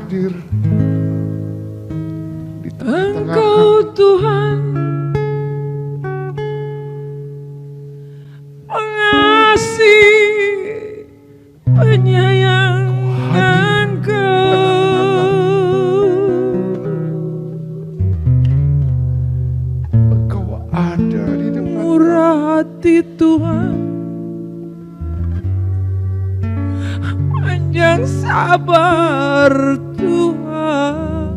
hadir di tengah-tengah Engkau Tuhan pengasih penyayang Engkau ada di depan murah hati Tuhan, panjang sabar Tuhan,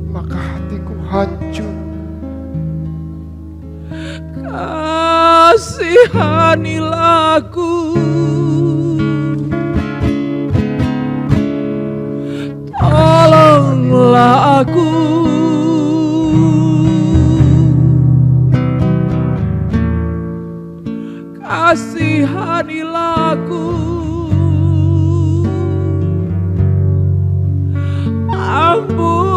maka hatiku hancur. kasihanilah aku, tolonglah aku, kasihanilah aku, ampunilah.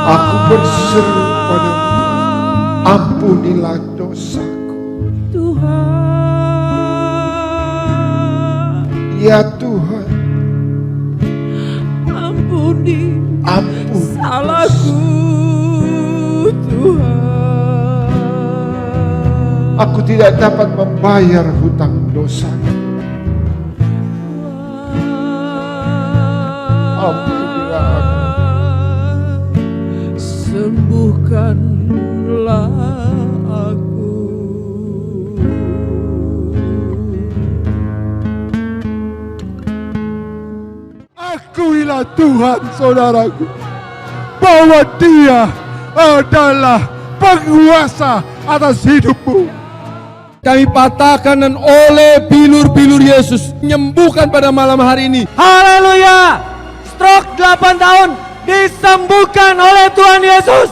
Aku berseru padamu, ampunilah dosaku. Tuhan, Ya Tuhan, ampuni ampuni salahku Tuhan. Aku tidak dapat membayar hutang dosaku. Ampunilah aku. Sembuhkanlah aku. Akuilah Tuhan saudaraku, bahwa Dia adalah penguasa atas hidupmu. Kami patahkan dan oleh bilur-bilur Yesus menyembuhkan pada malam hari ini. Haleluya! Stroke 8 tahun disembuhkan oleh Tuhan Yesus.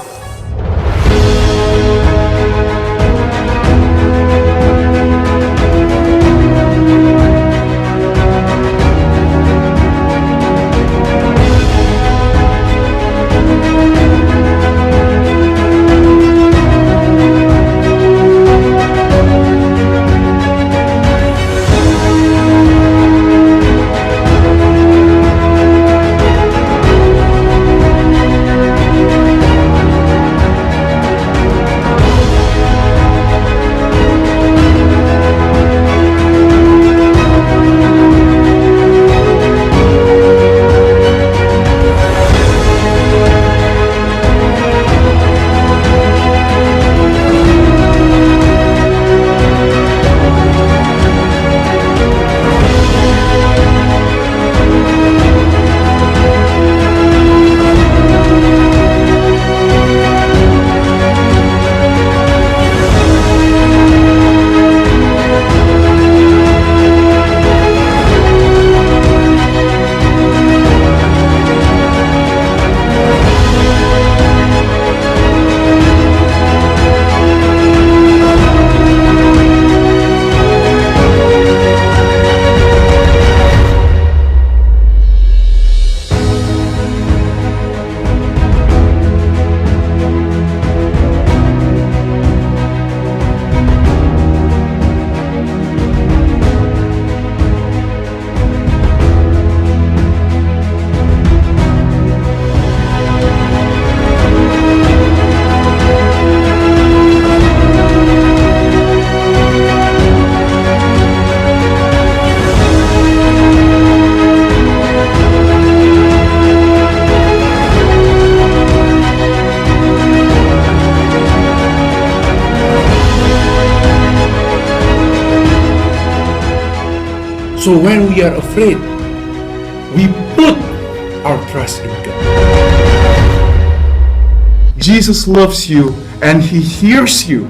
So when we are afraid, we put our trust in God. Jesus loves you and He hears you.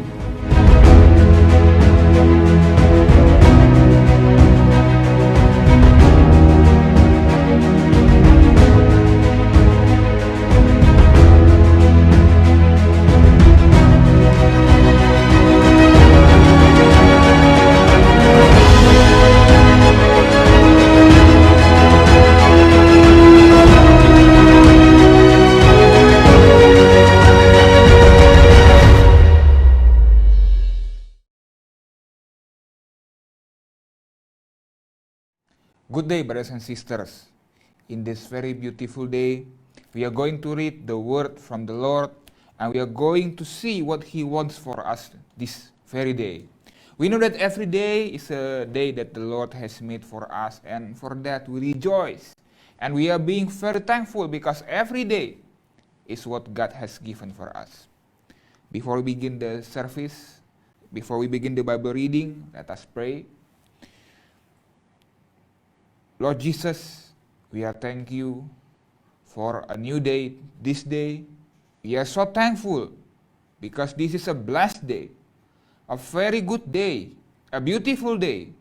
Good day, brothers and sisters. In this very beautiful day, we are going to read the word from the Lord, and we are going to see what He wants for us this very day. We know that every day is a day that the Lord has made for us, and for that we rejoice. And we are being very thankful because every day is what God has given for us. Before we begin the service, before we begin the Bible reading, let us pray. Lord Jesus, we are thank you for a new day, this day. We are so thankful because this is a blessed day, a very good day, a beautiful day,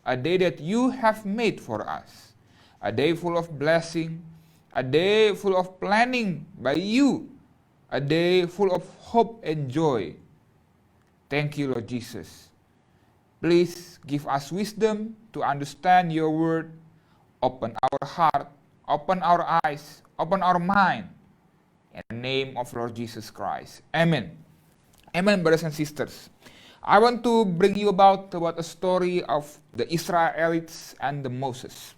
a day that you have made for us, a day full of blessing, a day full of planning by you, a day full of hope and joy. Thank you, Lord Jesus. Please give us wisdom to understand your word. Open our heart, open our eyes, open our mind. In the name of Lord Jesus Christ. Amen. Amen, brothers and sisters. I want to bring you about a story of the Israelites and the Moses.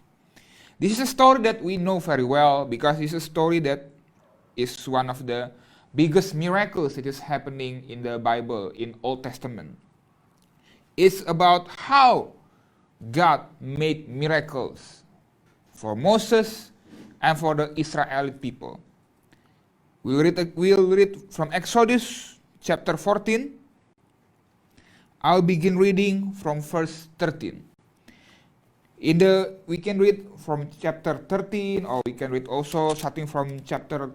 This is a story that we know very well because it's a story that is one of the biggest miracles that is happening in the Bible, in Old Testament. It's about how God made miracles for Moses and for the Israeli people. We'll read from Exodus chapter 14. I'll begin reading from verse 13. We can read from chapter 13, or we can read also starting from chapter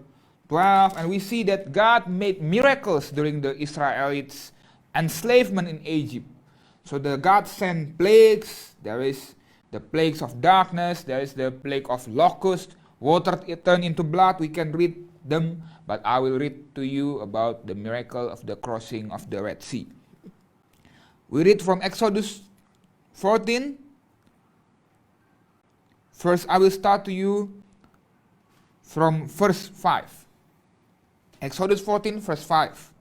12, and we see that God made miracles during the Israelites' enslavement in Egypt. So God sent plagues. There is the plagues of darkness, there is the plague of locust, water turned into blood. We can read them, but I will read to you about the miracle of the crossing of the Red Sea. We read from Exodus 14. First, I will start to you from verse 5. Exodus 14, verse 5.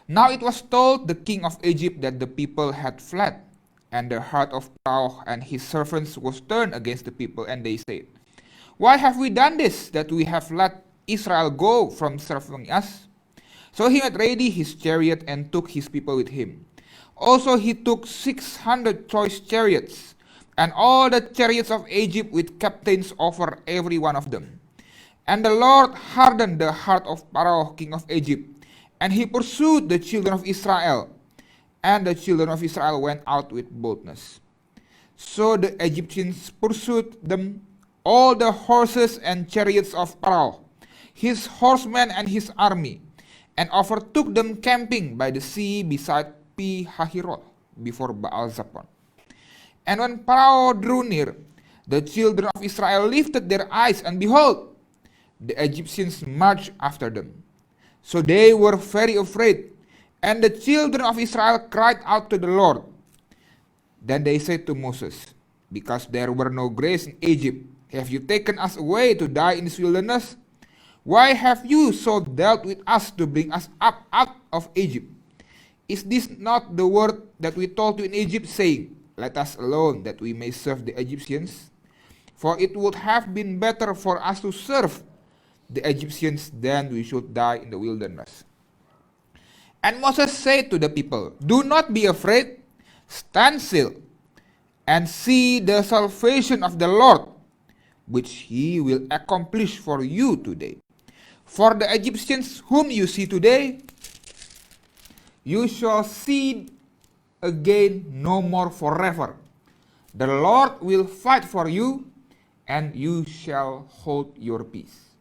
Now it was told the king of Egypt that the people had fled, and the heart of Pharaoh and his servants was turned against the people, and they said, Why have we done this, that we have let Israel go from serving us? So he made ready his chariot and took his people with him. Also he took 600 choice chariots, and all the chariots of Egypt with captains over every one of them. And the Lord hardened the heart of Pharaoh, king of Egypt, and he pursued the children of Israel. And the children of Israel went out with boldness. So the Egyptians pursued them, all the horses and chariots of Pharaoh, his horsemen and his army, and overtook them camping by the sea beside Pi-hahiroth, before Baal-Zephon. And when Pharaoh drew near, the children of Israel lifted their eyes, and behold, the Egyptians marched after them. So they were very afraid. And the children of Israel cried out to the Lord. Then they said to Moses, Because there were no graves in Egypt, have you taken us away to die in this wilderness? Why have you so dealt with us to bring us up out of Egypt? Is this not the word that we told you in Egypt, saying, Let us alone, that we may serve the Egyptians? For it would have been better for us to serve the Egyptians than we should die in the wilderness. And Moses said to the people, Do not be afraid, stand still, and see the salvation of the Lord, which he will accomplish for you today. For the Egyptians whom you see today, you shall see again no more forever. The Lord will fight for you, and you shall hold your peace.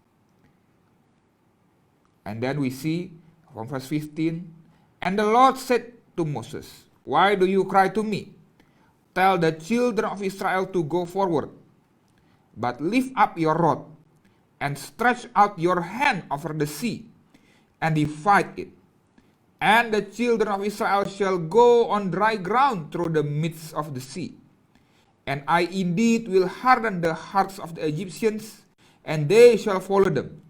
And then we see from verse 15, And the Lord said to Moses, Why do you cry to me? Tell the children of Israel to go forward, but lift up your rod, and stretch out your hand over the sea, and divide it. And the children of Israel shall go on dry ground through the midst of the sea. And I indeed will harden the hearts of the Egyptians, and they shall follow them.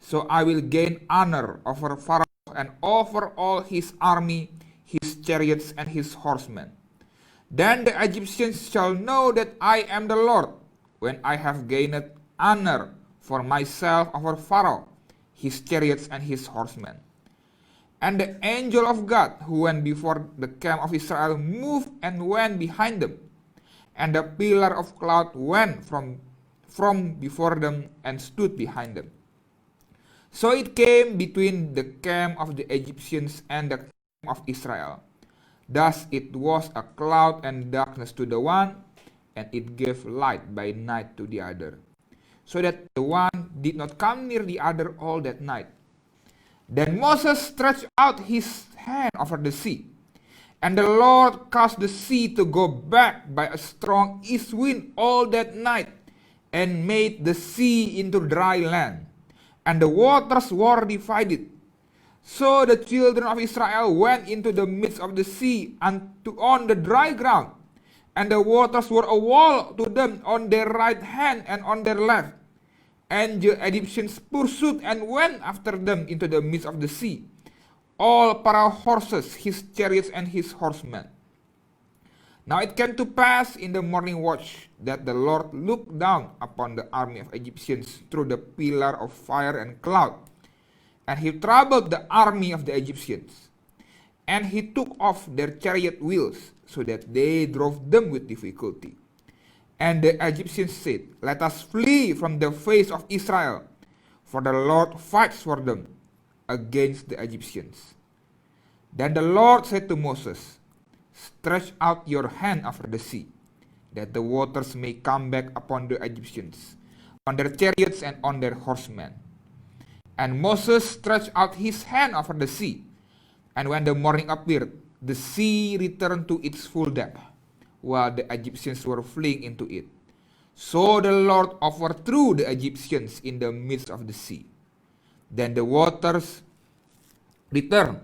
So I will gain honor over Pharaoh and over all his army, his chariots, and his horsemen. Then the Egyptians shall know that I am the Lord, when I have gained honor for myself over Pharaoh, his chariots and his horsemen. And the angel of God who went before the camp of Israel moved and went behind them. And the pillar of cloud went from before them and stood behind them. So it came between the camp of the Egyptians and the camp of Israel. Thus it was a cloud and darkness to the one, and it gave light by night to the other, so that the one did not come near the other all that night. Then Moses stretched out his hand over the sea, and the Lord caused the sea to go back by a strong east wind all that night, and made the sea into dry land, and the waters were divided. So the children of Israel went into the midst of the sea on the dry ground, and the waters were a wall to them on their right hand and on their left. And the Egyptians pursued and went after them into the midst of the sea, all Pharaoh's horses, his chariots, and his horsemen. Now it came to pass in the morning watch that the Lord looked down upon the army of Egyptians through the pillar of fire and cloud, and he troubled the army of the Egyptians. And he took off their chariot wheels, so that they drove them with difficulty. And the Egyptians said, "Let us flee from the face of Israel, for the Lord fights for them against the Egyptians." Then the Lord said to Moses, "Stretch out your hand over the sea, that the waters may come back upon the Egyptians, on their chariots and on their horsemen." And Moses stretched out his hand over the sea, and when the morning appeared, the sea returned to its full depth, while the Egyptians were fleeing into it. So the Lord overthrew the Egyptians in the midst of the sea. Then the waters returned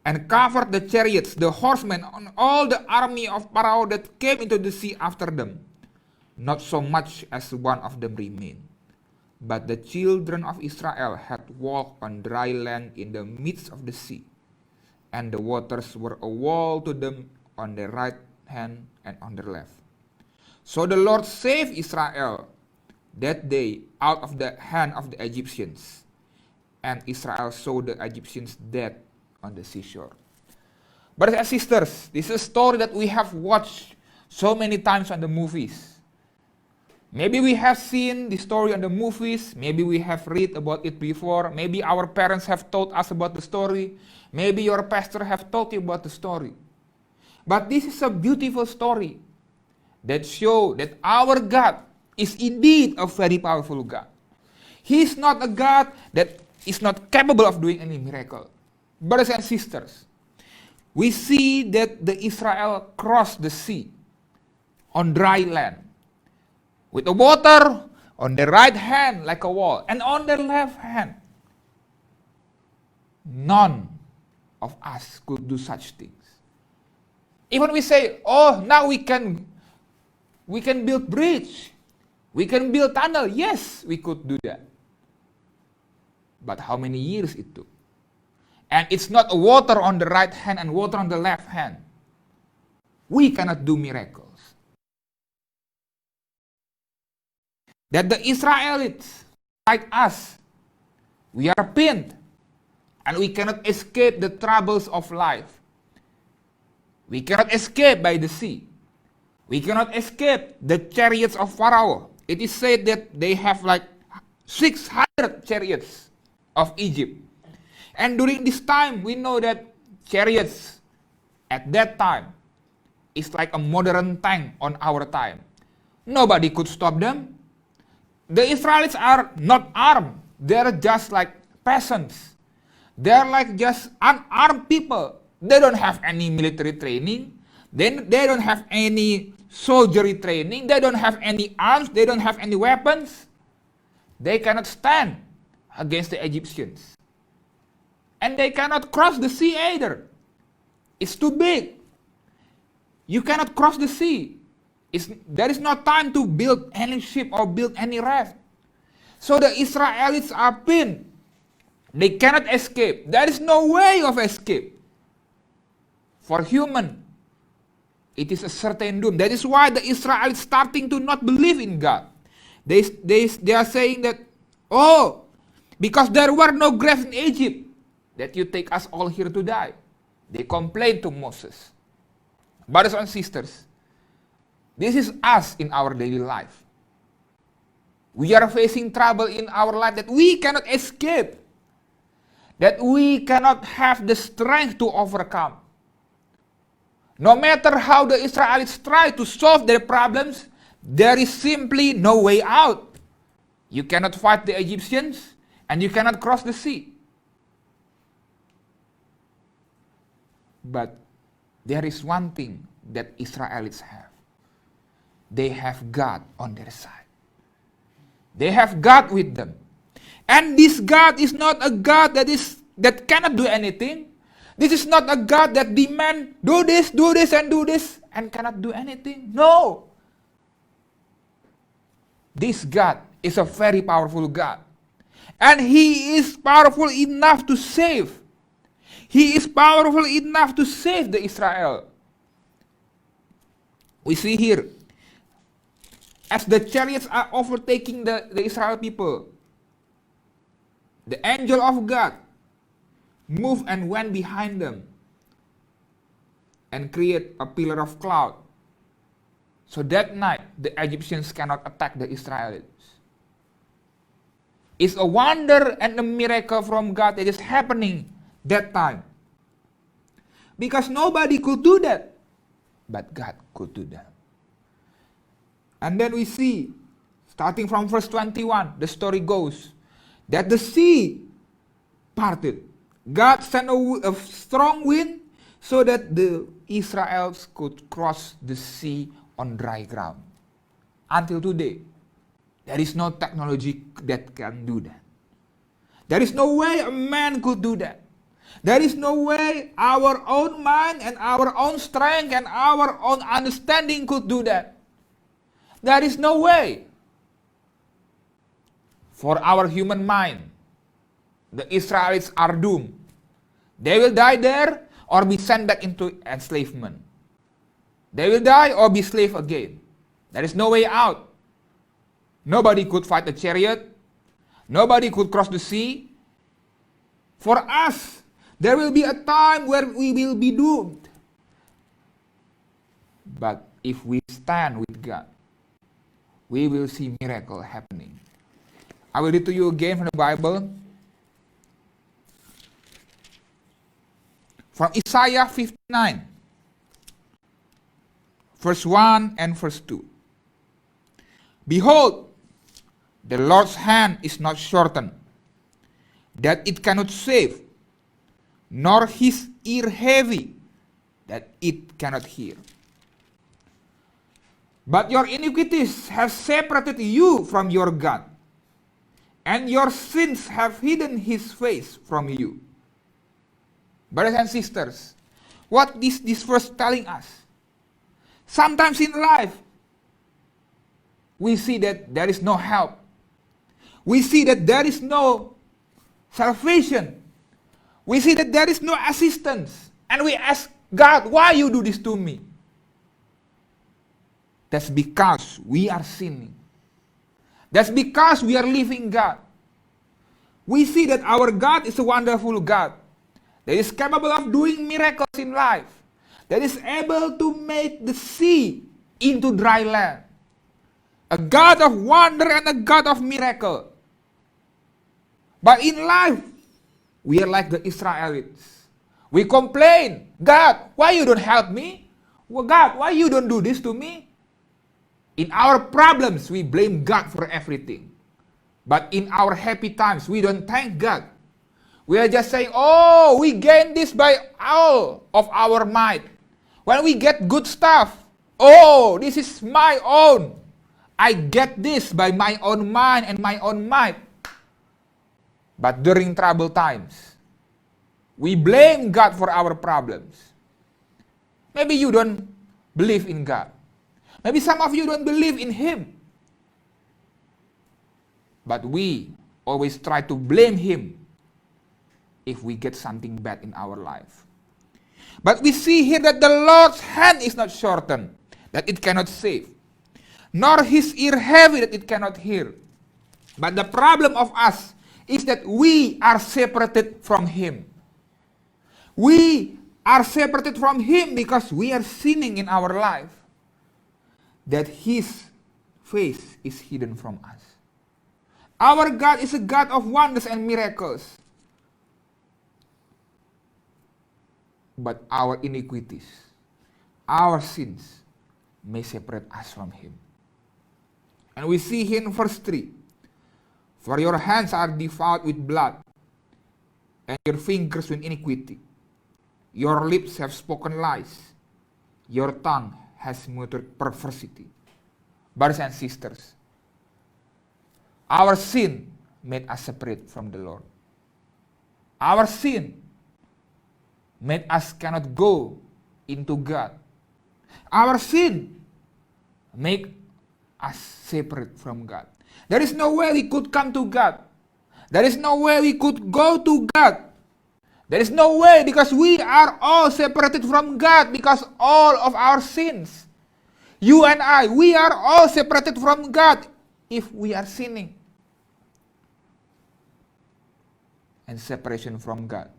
and covered the chariots, the horsemen, and all the army of Pharaoh that came into the sea after them. Not so much as one of them remained. But the children of Israel had walked on dry land in the midst of the sea, and the waters were a wall to them on their right hand and on their left. So the Lord saved Israel that day out of the hand of the Egyptians, and Israel saw the Egyptians dead on the seashore. Brothers and sisters, this is a story that we have watched so many times on the movies. Maybe we have seen the story on the movies, maybe we have read about it before, maybe our parents have told us about the story, maybe your pastor have told you about the story. But this is a beautiful story that shows that our God is indeed a very powerful God. He is not a God that is not capable of doing any miracle. Brothers and sisters, we see that the Israel crossed the sea on dry land, with the water on their right hand like a wall, and on their left hand. None of us could do such things. Even we say, oh, now we can build bridge, we can build tunnel. Yes, we could do that. But how many years it took? And it's not water on the right hand and water on the left hand. We cannot do miracles. That the Israelites, like us, we are pinned, and we cannot escape the troubles of life. We cannot escape by the sea. We cannot escape the chariots of Pharaoh. It is said that they have like 600 chariots of Egypt. And during this time, we know that chariots at that time is like a modern tank on our time. Nobody could stop them. The Israelites are not armed. They're just like peasants. They're like just unarmed people. They don't have any military training. They don't have any soldiery training. They don't have any arms. They don't have any weapons. They cannot stand against the Egyptians. And they cannot cross the sea either. It's too big. You cannot cross the sea. There is no time to build any ship or build any raft. So the Israelites are pinned. They cannot escape. There is no way of escape. For human, it is a certain doom. That is why the Israelites starting to not believe in God. They are saying that, oh, because there were no graves in Egypt, that you take us all here to die. They complained to Moses. Brothers and sisters, this is us in our daily life. We are facing trouble in our life that we cannot escape, that we cannot have the strength to overcome. No matter how the Israelites try to solve their problems, there is simply no way out. You cannot fight the Egyptians, and you cannot cross the sea. But there is one thing that Israelites have. They have God on their side. They have God with them. And this God is not a God that cannot do anything. This is not a God that demand do this, and cannot do anything. No. This God is a very powerful God. And He is powerful enough to save. He is powerful enough to save the Israel. We see here, as the chariots are overtaking the Israel people, the angel of God moved and went behind them and create a pillar of cloud. So that night, the Egyptians cannot attack the Israelites. It's a wonder and a miracle from God that is happening that time. Because nobody could do that, but God could do that. And then we see, starting from verse 21, the story goes, that the sea parted. God sent a strong wind so that the Israelites could cross the sea on dry ground. Until today, there is no technology that can do that. There is no way a man could do that. There is no way our own mind and our own strength and our own understanding could do that. There is no way. For our human mind, the Israelites are doomed. They will die there or be sent back into enslavement. They will die or be slave again. There is no way out. Nobody could fight a chariot. Nobody could cross the sea. For us, there will be a time where we will be doomed. But if we stand with God, we will see miracle happening. I will read to you again from the Bible. From Isaiah 59, verse 1 and verse 2. Behold, the Lord's hand is not shortened, that it cannot save, nor his ear heavy, that it cannot hear. But your iniquities have separated you from your God, and your sins have hidden his face from you. Brothers and sisters, what is this verse telling us? Sometimes in life, we see that there is no help. We see that there is no salvation. We see that there is no assistance. And we ask God, why you do this to me? That's because we are sinning. That's because we are leaving God. We see that our God is a wonderful God that is capable of doing miracles in life, that is able to make the sea into dry land. A God of wonder and a God of miracle. But in life, we are like the Israelites. We complain, God, why you don't help me? Well, God, why you don't do this to me? In our problems, we blame God for everything. But in our happy times, we don't thank God. We are just saying, oh, we gain this by all of our might. When we get good stuff, oh, this is my own. I get this by my own mind and my own might. But during trouble times, we blame God for our problems. Maybe you don't believe in God. Maybe some of you don't believe in Him. But we always try to blame Him if we get something bad in our life. But we see here that the Lord's hand is not shortened, that it cannot save. nor his ear heavy that it cannot hear. But the problem of us is that we are separated from him. We are separated from him because we are sinning in our life, that his face is hidden from us. Our God is a God of wonders and miracles. But our iniquities, our sins, may separate us from him. And we see here in verse 3, for your hands are defiled with blood, and your fingers with iniquity. Your lips have spoken lies. Your tongue has muttered perversity. Brothers and sisters, our sin made us separate from the Lord. Our sin made us cannot go into God. Our sin make us separate from God. There is no way we could come to God. There is no way we could go to God. There is no way, because we are all separated from God because all of our sins. You and I, we are all separated from God if we are sinning. And separation from God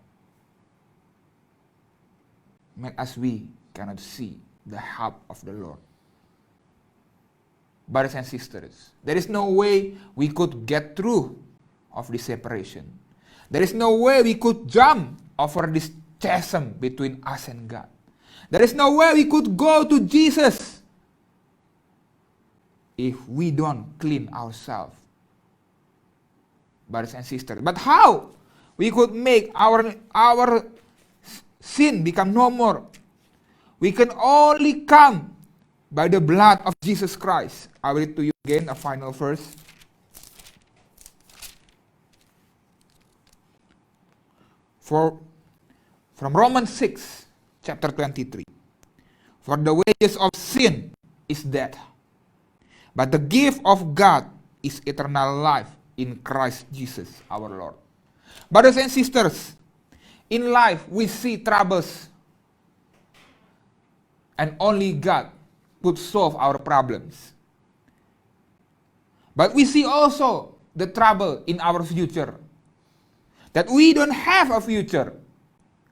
make us we cannot see the help of the Lord. Brothers and sisters, there is no way we could get through of this separation. There is no way we could jump over this chasm between us and God. There is no way we could go to Jesus if we don't clean ourselves. Brothers and sisters, but how we could make our sin become no more? We can only come by the blood of Jesus Christ. I will read to you again a final verse. From Romans 6, chapter 23. For the wages of sin is death, but the gift of God is eternal life in Christ Jesus our Lord. Brothers and sisters, in life we see troubles, and only God could solve our problems. But we see also the trouble in our future, that we don't have a future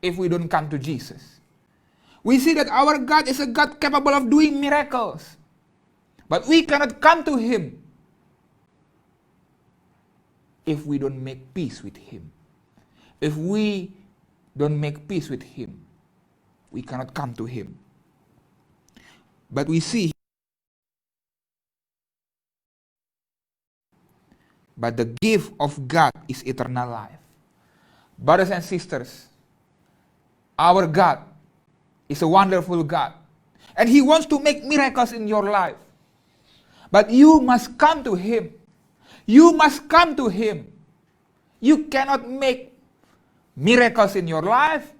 if we don't come to Jesus. We see that our God is a God capable of doing miracles, but we cannot come to him if we don't make peace with him. If we don't make peace with him, we cannot come to him. But we see, but the gift of God is eternal life. Brothers and sisters, our God is a wonderful God, and he wants to make miracles in your life. But you must come to him. You must come to him. You cannot make miracles in your life.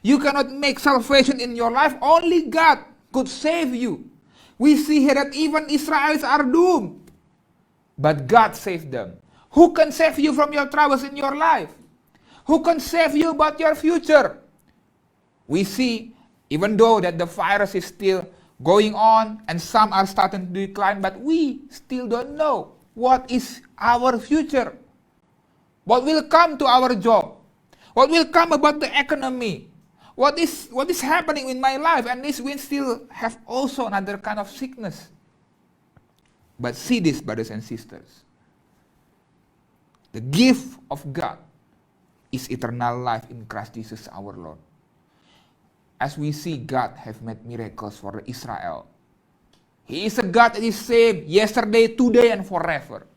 You cannot make salvation in your life. Only God could save you. We see here that even Israelites are doomed, but God saved them. Who can save you from your troubles in your life? Who can save you about your future? We see, even though that the virus is still going on and some are starting to decline, but we still don't know what is our future. What will come to our job? What will come about the economy? What is happening in my life? And this we still have also another kind of sickness. But see this, brothers and sisters. The gift of God is eternal life in Christ Jesus our Lord. As we see, God have made miracles for Israel. He is a God that is same yesterday, today, and forever.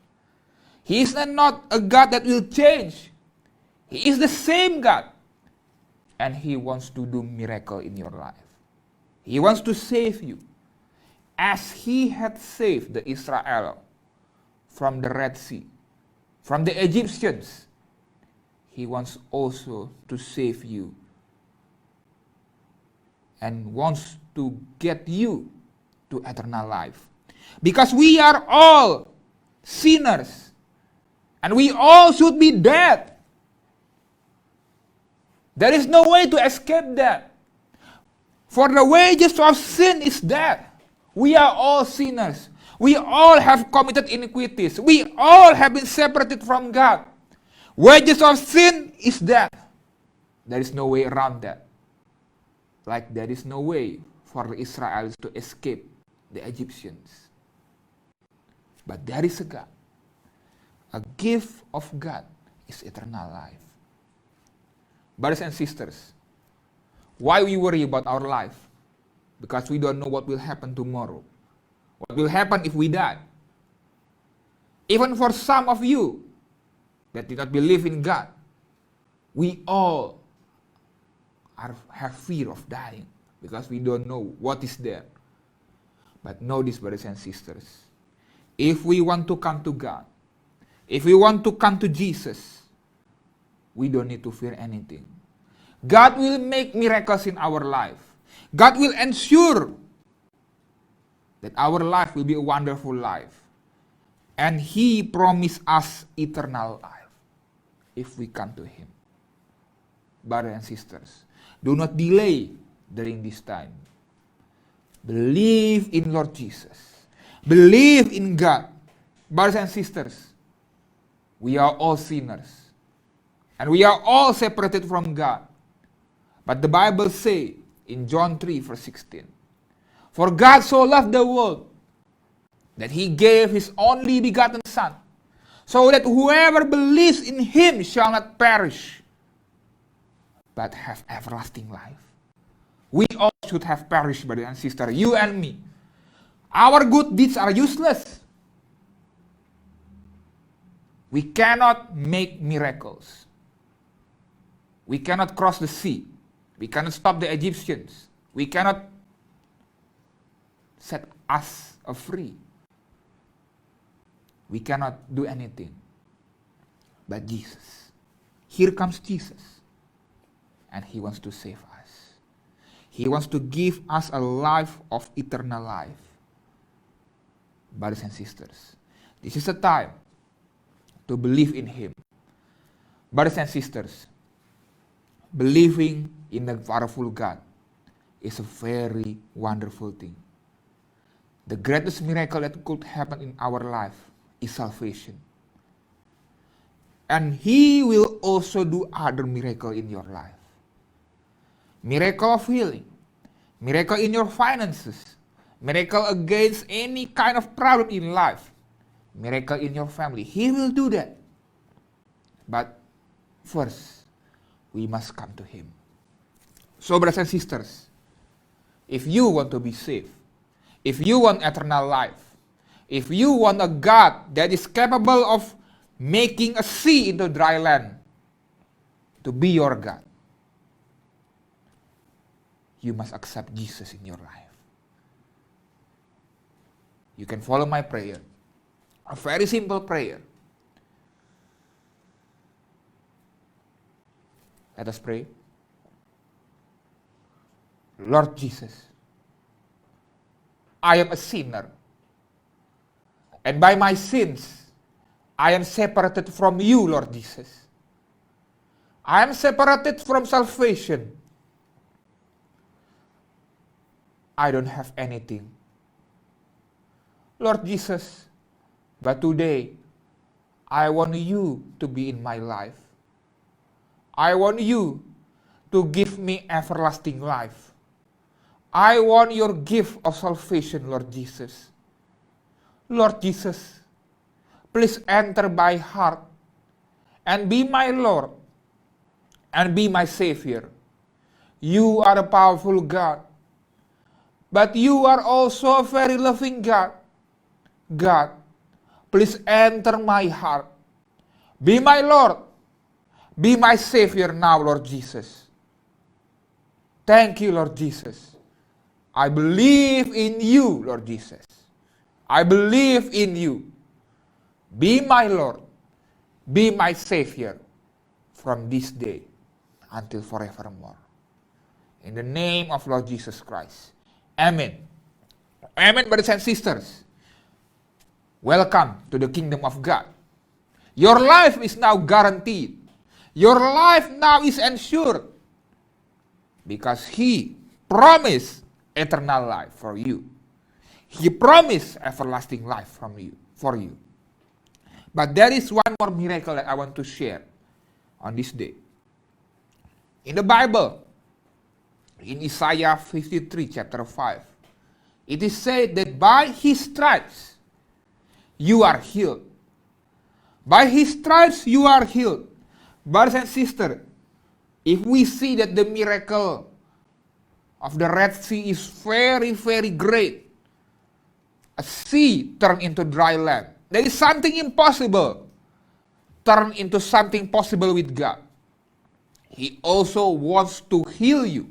He is not a God that will change. He is the same God. And he wants to do miracle in your life. He wants to save you. As he had saved the Israel from the Red Sea, from the Egyptians, he wants also to save you and wants to get you to eternal life. Because we are all sinners and we all should be dead. There is no way to escape that. For the wages of sin is death. We are all sinners. We all have committed iniquities. We all have been separated from God. Wages of sin is death. There is no way around that. Like there is no way for the Israelites to escape the Egyptians. But there is a God. A gift of God is eternal life. Brothers and sisters, why we worry about our life? Because we don't know what will happen tomorrow. What will happen if we die? Even for some of you that did not believe in God, we all have fear of dying because we don't know what is there. But know this, brothers and sisters, if we want to come to God, if we want to come to Jesus, we don't need to fear anything. God will make miracles in our life. God will ensure that our life will be a wonderful life. And He promised us eternal life if we come to Him. Brothers and sisters, do not delay during this time. Believe in Lord Jesus. Believe in God. Brothers and sisters, we are all sinners. And we are all separated from God. But the Bible says in John 3 verse 16, for God so loved the world that He gave His only begotten Son, so that whoever believes in Him shall not perish, but have everlasting life. We all should have perished, brothers and sisters, you and me. Our good deeds are useless. We cannot make miracles. We cannot cross the sea. We cannot stop the Egyptians. We cannot set us free. We cannot do anything. But Jesus. Here comes Jesus. And He wants to save us. He wants to give us a life of eternal life. Brothers and sisters, this is a time to believe in Him. Brothers and sisters, believing in the powerful God is a very wonderful thing. The greatest miracle that could happen in our life is salvation. And He will also do other miracle in your life. Miracle of healing, miracle in your finances, miracle against any kind of problem in life, miracle in your family. He will do that. But first, we must come to Him. So, brothers and sisters, if you want to be saved, if you want eternal life, if you want a God that is capable of making a sea into dry land to be your God, you must accept Jesus in your life. You can follow my prayer. A very simple prayer. Let us pray. Lord Jesus, I am a sinner. And by my sins, I am separated from you, Lord Jesus. I am separated from salvation. I don't have anything. Lord Jesus, but today, I want you to be in my life. I want you to give me everlasting life. I want your gift of salvation, Lord Jesus. Lord Jesus, please enter my heart and be my Lord and be my Savior. You are a powerful God, but you are also a very loving God. God, please enter my heart. Be my Lord. Be my Savior now, Lord Jesus. Thank you, Lord Jesus. I believe in you, Lord Jesus. I believe in you. Be my Lord. Be my Savior from this day until forevermore. In the name of Lord Jesus Christ. Amen. Amen, brothers and sisters. Welcome to the kingdom of God. Your life is now guaranteed. Your life now is ensured. Because He promised eternal life for you. He promised everlasting life for you. But there is one more miracle that I want to share on this day. In the Bible, in Isaiah 53, chapter 5, it is said that by his stripes you are healed. By his stripes you are healed. Brothers and sisters, if we see that the miracle of the Red Sea is very, very great, a sea turned into dry land. There is something impossible turned into something possible with God. He also wants to heal you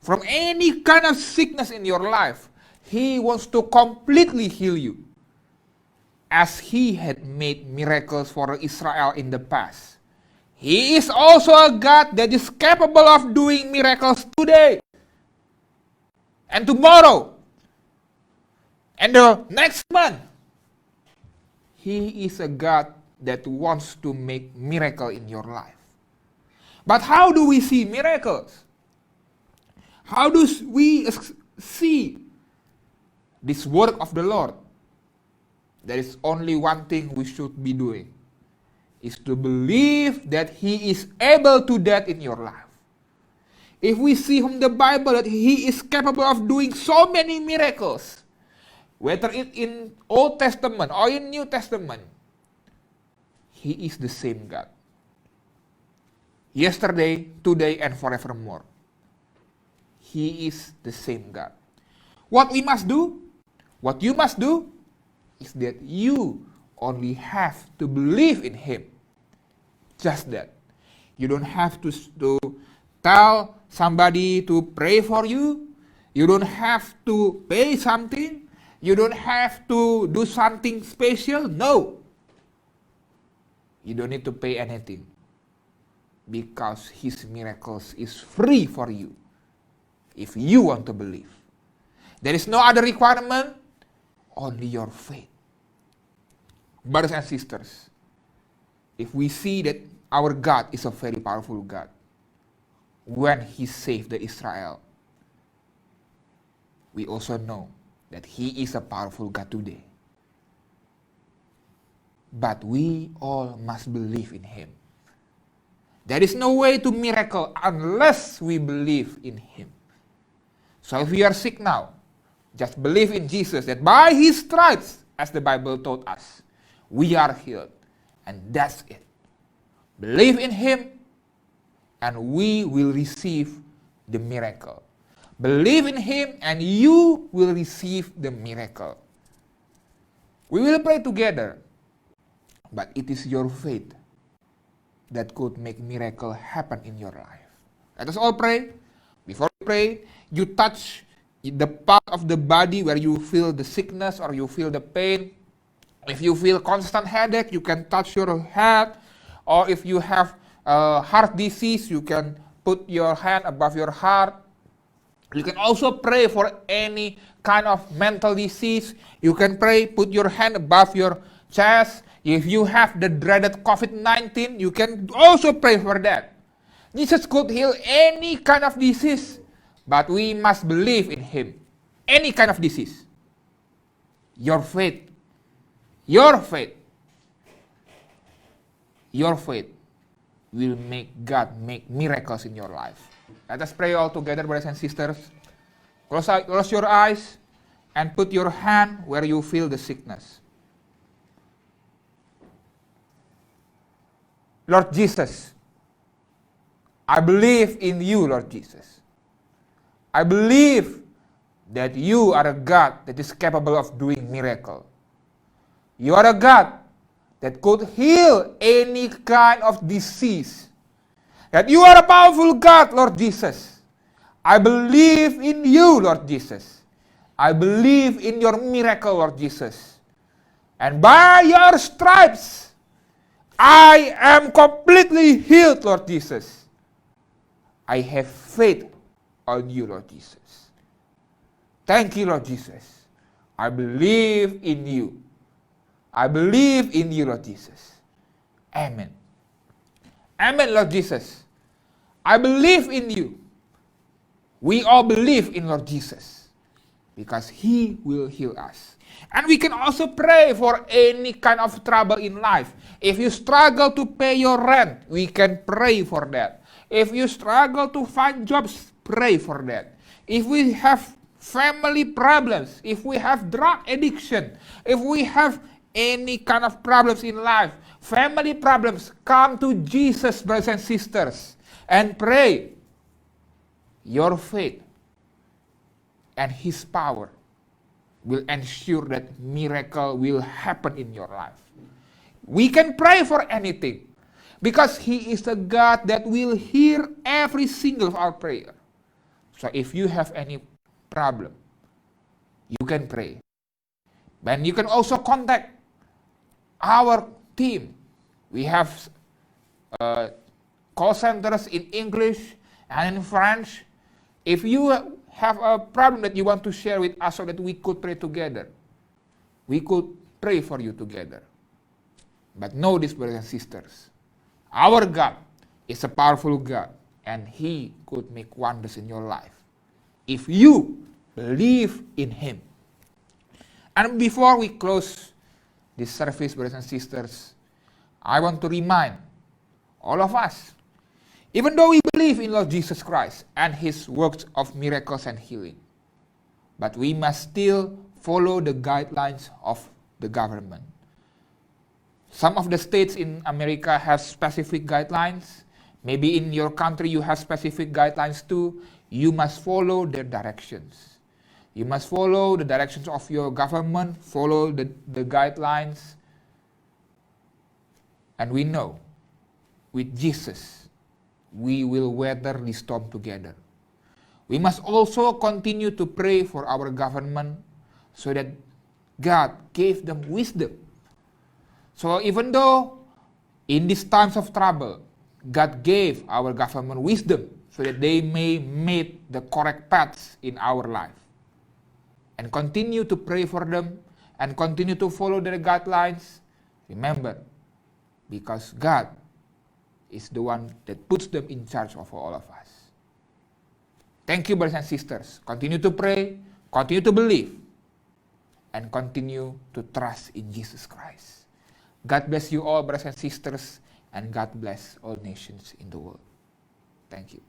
from any kind of sickness in your life. He wants to completely heal you, as he had made miracles for Israel in the past. He is also a God that is capable of doing miracles today and tomorrow and the next month. He is a God that wants to make miracle in your life. But how do we see miracles? How do we see this work of the Lord? There is only one thing we should be doing, is to believe that He is able to do that in your life. If we see from the Bible that He is capable of doing so many miracles, whether it in Old Testament or in New Testament, He is the same God. Yesterday, today, and forevermore. He is the same God. What we must do, what you must do, is that you only have to believe in Him. Just that. You don't have to tell somebody to pray for you. You don't have to pay something. You don't have to do something special. No. You don't need to pay anything, because His miracles is free for you if you want to believe. There is no other requirement, only your faith. Brothers and sisters, if we see that our God is a very powerful God, when He saved the Israel, we also know that He is a powerful God today. But we all must believe in Him. There is no way to miracle unless we believe in Him. So if you are sick now, just believe in Jesus, that by His stripes, as the Bible told us, we are healed. And that's it. Believe in Him, and we will receive the miracle. Believe in Him, and you will receive the miracle. We will pray together, but it is your faith that could make miracle happen in your life. Let us all pray. Before we pray, you touch the part of the body where you feel the sickness or you feel the pain. If you feel constant headache, you can touch your head. Or if you have heart disease, you can put your hand above your heart. You can also pray for any kind of mental disease. You can pray, put your hand above your chest. If you have the dreaded COVID-19, you can also pray for that. Jesus could heal any kind of disease, but we must believe in Him. Any kind of disease. Your faith will make God make miracles in your life. Let us pray all together, brothers and sisters. Close your eyes and put your hand where you feel the sickness. Lord Jesus, I believe in you, Lord Jesus. I believe that you are a God that is capable of doing miracle. You are a God that could heal any kind of disease. That you are a powerful God, Lord Jesus. I believe in you, Lord Jesus. I believe in your miracle, Lord Jesus. And by your stripes, I am completely healed, Lord Jesus. I have faith on you, Lord Jesus. Thank you, Lord Jesus. I believe in you. I believe in you, Lord Jesus. Amen. Amen, Lord Jesus. I believe in you. We all believe in Lord Jesus. because He will heal us. And we can also pray for any kind of trouble in life. If you struggle to pay your rent, we can pray for that. If you struggle to find jobs, pray for that. If we have family problems, if we have drug addiction, if we have any kind of problems in life, family problems, come to Jesus, brothers and sisters, and pray. Your faith and His power will ensure that miracle will happen in your life. We can pray for anything because He is the God that will hear every single of our prayer. So if you have any problem, you can pray. And you can also contact our team. We have call centers in English and in French. If you have a problem that you want to share with us so that we could pray together, we could pray for you together. But know this, brothers and sisters, our God is a powerful God, and He could make wonders in your life if you believe in Him. And before we close this service, brothers and sisters, I want to remind all of us, even though we believe in Lord Jesus Christ and His works of miracles and healing, but we must still follow the guidelines of the government. Some of the states in America have specific guidelines. Maybe in your country you have specific guidelines too. You must follow their directions. You must follow the directions of your government, follow the guidelines. And we know, with Jesus, we will weather the storm together. We must also continue to pray for our government so that God gave them wisdom. So even though in these times of trouble, God gave our government wisdom so that they may make the correct paths in our life. And continue to pray for them and continue to follow their guidelines. Remember, because God is the one that puts them in charge of all of us. Thank you, brothers and sisters. Continue to pray, continue to believe, and continue to trust in Jesus Christ. God bless you all, brothers and sisters, and God bless all nations in the world. Thank you.